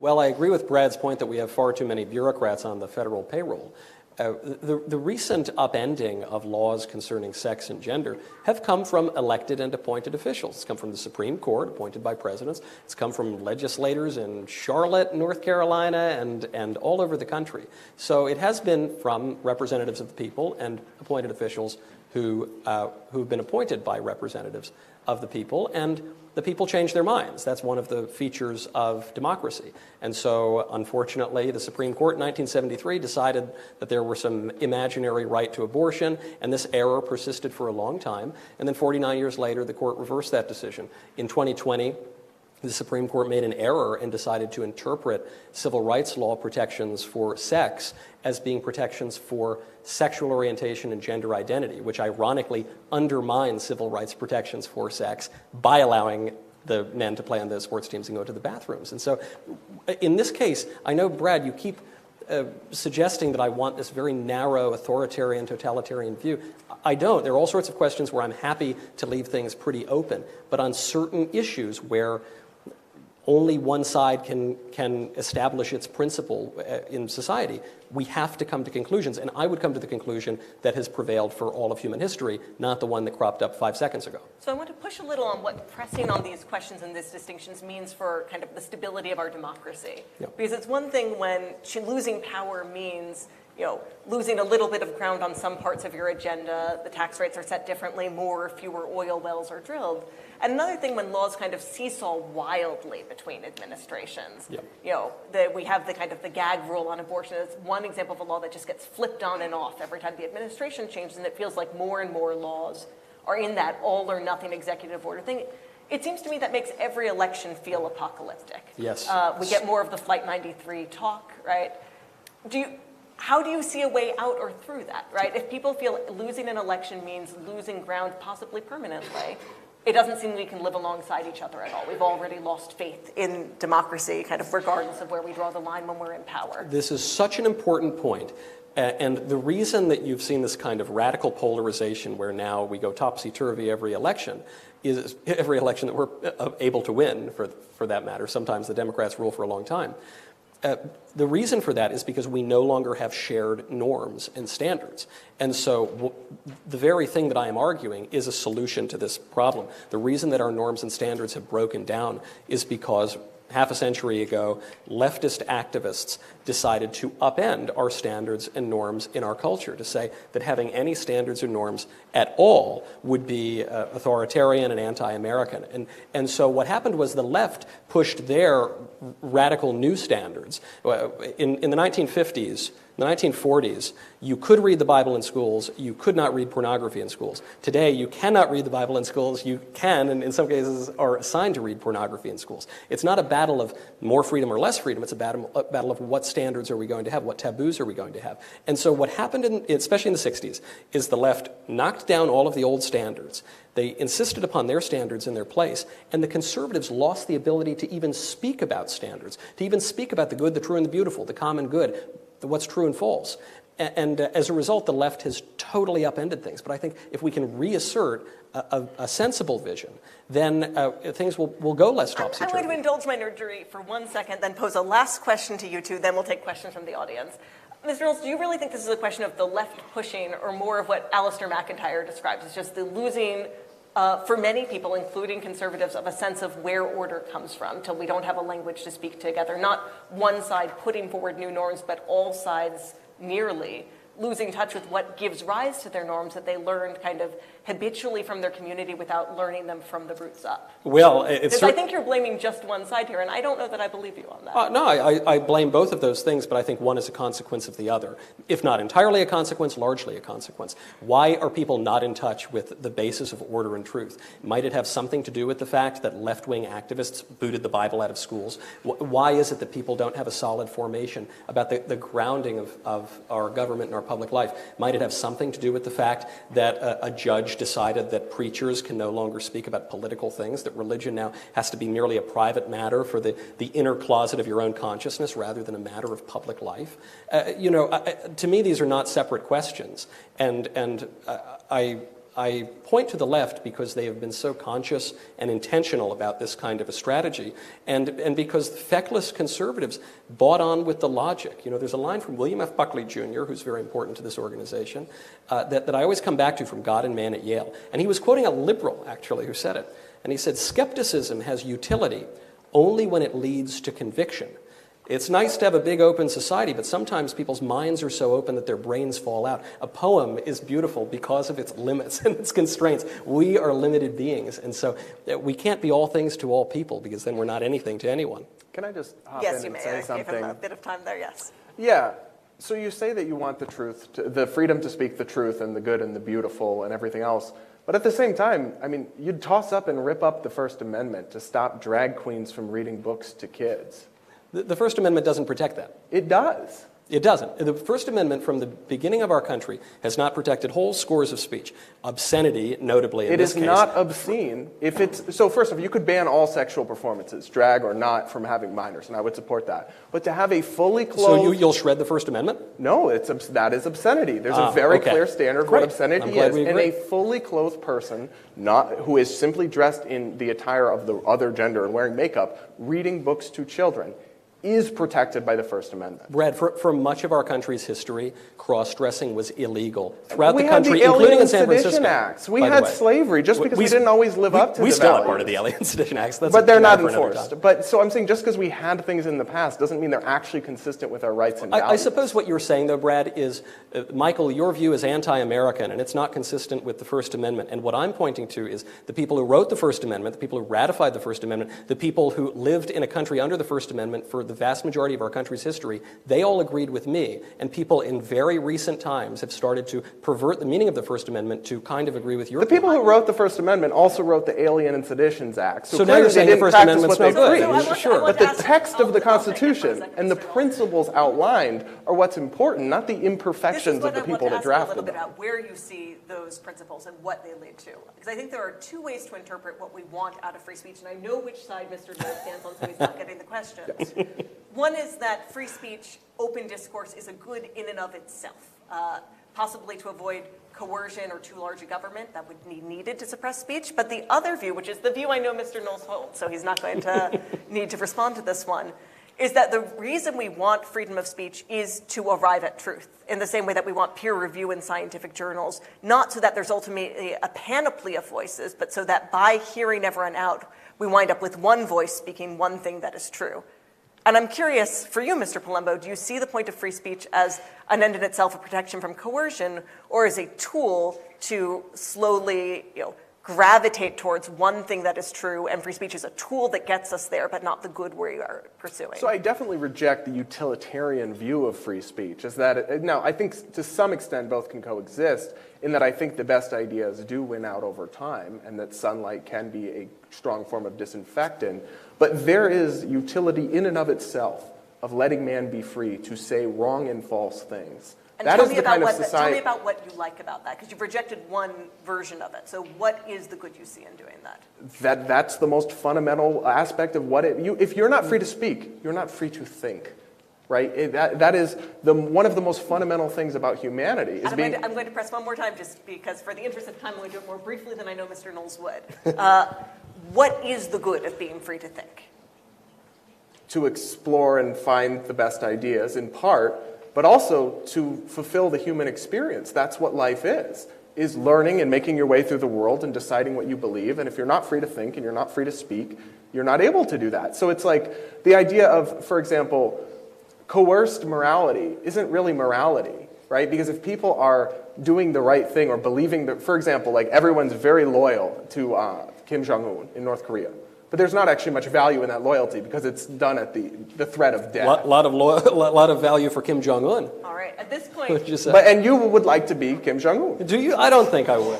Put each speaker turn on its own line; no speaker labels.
Well, I agree with Brad's point that we have far too many bureaucrats on the federal payroll. The recent upending of laws concerning sex and gender have come from elected and appointed officials. It's come from the Supreme Court, appointed by presidents. It's come from legislators in Charlotte, North Carolina, and all over the country. So it has been from representatives of the people and appointed officials who've been appointed by representatives of the people, and the people change their minds. That's one of the features of democracy. And so, unfortunately, the Supreme Court in 1973 decided that there was some imaginary right to abortion, and this error persisted for a long time. And then 49 years later, the court reversed that decision. In 2020, the Supreme Court made an error and decided to interpret civil rights law protections for sex as being protections for sexual orientation and gender identity, which ironically undermines civil rights protections for sex by allowing the men to play on the sports teams and go to the bathrooms. And so in this case, I know, Brad, you keep suggesting that I want this very narrow, authoritarian, totalitarian view. I don't. There are all sorts of questions where I'm happy to leave things pretty open. But on certain issues where only one side can establish its principle in society, we have to come to conclusions. And I would come to the conclusion that has prevailed for all of human history, not the one that cropped up 5 seconds ago.
So I want to push a little on what pressing on these questions and these distinctions means for kind of the stability of our democracy. Yep. Because it's one thing when losing power means losing a little bit of ground on some parts of your agenda, the tax rates are set differently, more or fewer oil wells are drilled. And another thing when laws kind of seesaw wildly between administrations. Yep. We have the gag rule on abortion. It's one example of a law that just gets flipped on and off every time the administration changes, and it feels like more and more laws are in that all or nothing executive order thing. It seems to me that makes every election feel apocalyptic.
Yes.
We get more of the Flight 93 talk, right? How do you see a way out or through that, right? If people feel losing an election means losing ground possibly permanently, it doesn't seem we can live alongside each other at all. We've already lost faith in democracy, kind of regardless of where we draw the line when we're in power.
This is such an important point. And the reason that you've seen this kind of radical polarization where now we go topsy-turvy every election is every election that we're able to win, for that matter. Sometimes the Democrats rule for a long time. The reason for that is because we no longer have shared norms and standards. And so the very thing that I am arguing is a solution to this problem. The reason that our norms and standards have broken down is because half a century ago, leftist activists decided to upend our standards and norms in our culture, to say that having any standards or norms at all would be authoritarian and anti-American. And so what happened was the left pushed their radical new standards. In the 1950s, in the 1940s, you could read the Bible in schools, you could not read pornography in schools. Today, you cannot read the Bible in schools, you can, and in some cases are assigned to read pornography in schools. It's not a battle of more freedom or less freedom, it's a battle of what standards are we going to have, what taboos are we going to have. And so what happened, especially in the 60s, is the left knocked down all of the old standards. They insisted upon their standards in their place, and the conservatives lost the ability to even speak about standards, to even speak about the good, the true, and the beautiful, the common good, what's true and false. And as a result, the left has totally upended things. But I think if we can reassert a sensible vision, then things will go less topsy-turvy.
I'm going to indulge my nerdery for 1 second, then pose a last question to you two, then we'll take questions from the audience. Mr. Knowles, do you really think this is a question of the left pushing, or more of what Alistair McIntyre describes as just the losing, for many people, including conservatives, of a sense of where order comes from, till we don't have a language to speak together? Not one side putting forward new norms, but all sides nearly losing touch with what gives rise to their norms that they learned kind of habitually from their community without learning them from the roots up.
Well,
I think you're blaming just one side here, and I don't know that I believe you on that.
No, I blame both of those things, but I think one is a consequence of the other. If not entirely a consequence, largely a consequence. Why are people not in touch with the basis of order and truth? Might it have something to do with the fact that left-wing activists booted the Bible out of schools? Why is it that people don't have a solid formation about the grounding of our government and our public life? Might it have something to do with the fact that a judge decided that preachers can no longer speak about political things, that religion now has to be merely a private matter for the inner closet of your own consciousness rather than a matter of public life? To me, these are not separate questions. And I I point to the left because they have been so conscious and intentional about this kind of a strategy, and because feckless conservatives bought on with the logic. You know, there's a line from William F. Buckley Jr., who's very important to this organization, that I always come back to from God and Man at Yale. And he was quoting a liberal, actually, who said it. And he said, "Skepticism has utility only when it leads to conviction. It's nice to have a big open society, but sometimes people's minds are so open that their brains fall out. A poem is beautiful because of its limits and its constraints. We are limited beings, and so we can't be all things to all people, because then we're not anything to anyone."
Can I just hop
Yes,
in
you
and
may.
say
I
something?
gave him a bit of time there, yes.
Yeah. So you say that you want the truth, the freedom to speak the truth and the good and the beautiful and everything else. But at the same time, I mean, you'd toss up and rip up the First Amendment to stop drag queens from reading books to kids.
The First Amendment doesn't protect that.
It does.
It doesn't. The First Amendment, from the beginning of our country, has not protected whole scores of speech. Obscenity, notably, in this case.
It is not obscene if it's... So first of all, you could ban all sexual performances, drag or not, from having minors, and I would support that. But to have a fully clothed...
So you'll shred the First Amendment?
No, that is obscenity. There's a very clear standard of what obscenity is. And a fully clothed person, who is simply dressed in the attire of the other gender and wearing makeup, reading books to children, is protected by the First Amendment.
Brad, for much of our country's history, cross-dressing was illegal throughout the
We
country,
had the
including
Alien
in San
Sedition
Francisco.
Acts. We had slavery just because we didn't always live up to the
We still have
values.
part of the Alien Sedition Acts.
But they're not enforced. But so I'm saying just because we had things in the past doesn't mean they're actually consistent with our rights and values.
I suppose what you're saying, though, Brad, is, Michael, your view is anti-American, and it's not consistent with the First Amendment. And what I'm pointing to is the people who wrote the First Amendment, the people who ratified the First Amendment, the people who lived in a country under the First Amendment for the vast majority of our country's history, they all agreed with me. And people in very recent times have started to pervert the meaning of the First Amendment to kind of agree with your
The people who wrote the First Amendment also wrote the Alien and Seditions Act.
So now you're saying the First Amendment's no good.
Sure. But the text of the Constitution and the principles outlined are what's important, not the imperfections of the people that drafted them.
This is what I want to ask you a little bit about, where you see those principles and what they lead to. Because I think there are two ways to interpret what we want out of free speech, and I know which side Mr. Knowles stands on, so he's not getting the questions. One is that free speech, open discourse, is a good in and of itself, possibly to avoid coercion or too large a government that would be needed to suppress speech. But the other view, which is the view I know Mr. Knowles holds, so he's not going to need to respond to this one, is that the reason we want freedom of speech is to arrive at truth, in the same way that we want peer review in scientific journals, not so that there's ultimately a panoply of voices, but so that by hearing everyone out, we wind up with one voice speaking one thing that is true. And I'm curious, for you, Mr. Polumbo, do you see the point of free speech as an end in itself, a protection from coercion, or as a tool to slowly, gravitate towards one thing that is true, and free speech is a tool that gets us there, but not the good we are pursuing?
So I definitely reject the utilitarian view of free speech. Now, I think to some extent both can coexist, in that I think the best ideas do win out over time, and that sunlight can be a strong form of disinfectant. But there is utility in and of itself of letting man be free to say wrong and false things.
And
that
tell
is
me
the
about
kind of
what
society.
Tell me about what you like about that, because you've rejected one version of it. So what is the good you see in doing that?
That's the most fundamental aspect of what if you're not free to speak, you're not free to think. Right? That is one of the most fundamental things about humanity.
I'm going to press one more time, just because for the interest of time, I'm going to do it more briefly than I know Mr. Knowles would. What is the good of being free to think?
To explore and find the best ideas, in part, but also to fulfill the human experience. That's what life is learning and making your way through the world and deciding what you believe. And if you're not free to think and you're not free to speak, you're not able to do that. So it's like the idea of, for example, coerced morality isn't really morality, right? Because if people are doing the right thing or believing that, for example, like everyone's very loyal to Kim Jong-un in North Korea, but there's not actually much value in that loyalty because it's done at the threat of death.
Lot of value for Kim Jong-un.
All right, at this point.
And you would like to be Kim Jong-un.
Do you? I don't think I would.